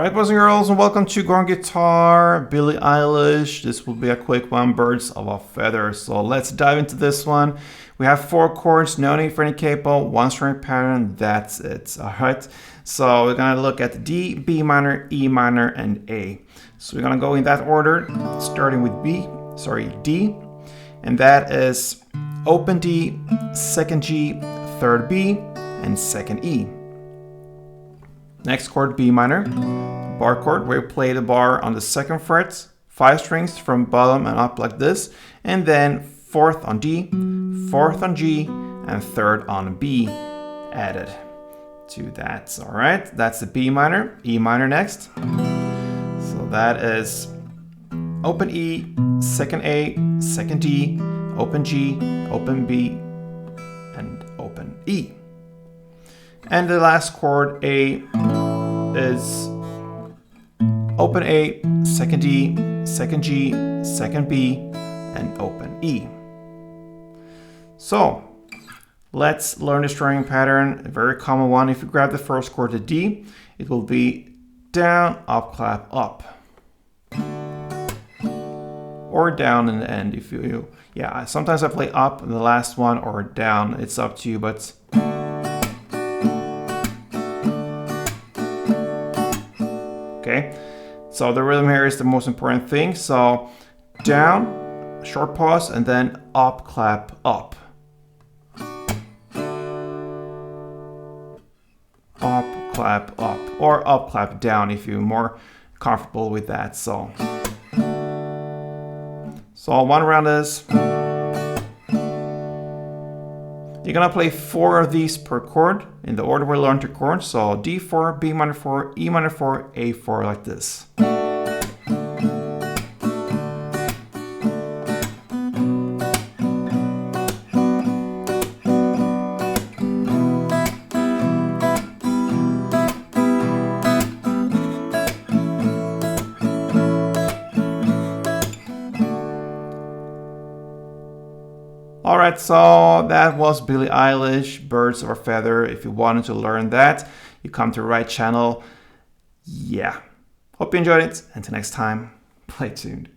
Alright, boys and girls, and welcome to Go On Guitar, Billie Eilish. This will be a quick one, Birds of a Feather. So let's dive into this one. We have 4 chords, no need for any capo, 1 strumming pattern, that's it. Alright, so we're gonna look at D, B minor, E minor, and A. So we're gonna go in that order, starting with D, and that is open D, second G, third B, and second E. Next chord, B minor, bar chord, where you play the bar on the 2nd fret, 5 strings from bottom and up like this, and then 4th on D, 4th on G, and 3rd on B added to that. All right, that's the B minor. E minor next. So that is open E, 2nd A, 2nd D, open G, open B, and open E. And the last chord, A, is open A, 2nd D, 2nd G, 2nd B, and open E. So let's learn the strumming pattern, a very common one. If you grab the first chord, the D, it will be down, up, clap, up. Or down in the end if you, yeah, sometimes I play up in the last one or down, it's up to you, but okay, so the rhythm here is the most important thing. So down, short pause, and then up, clap, up. Up, clap, up. Or up, clap, down if you're more comfortable with that. So one round is, you're gonna play 4 of these per chord in the order we learned the chords. So D4, B minor 4, E minor 4, A4 like this. Alright, so that was Billie Eilish, Birds of a Feather. If you wanted to learn that, you come to the right channel. Yeah. Hope you enjoyed it. Until next time, play tuned.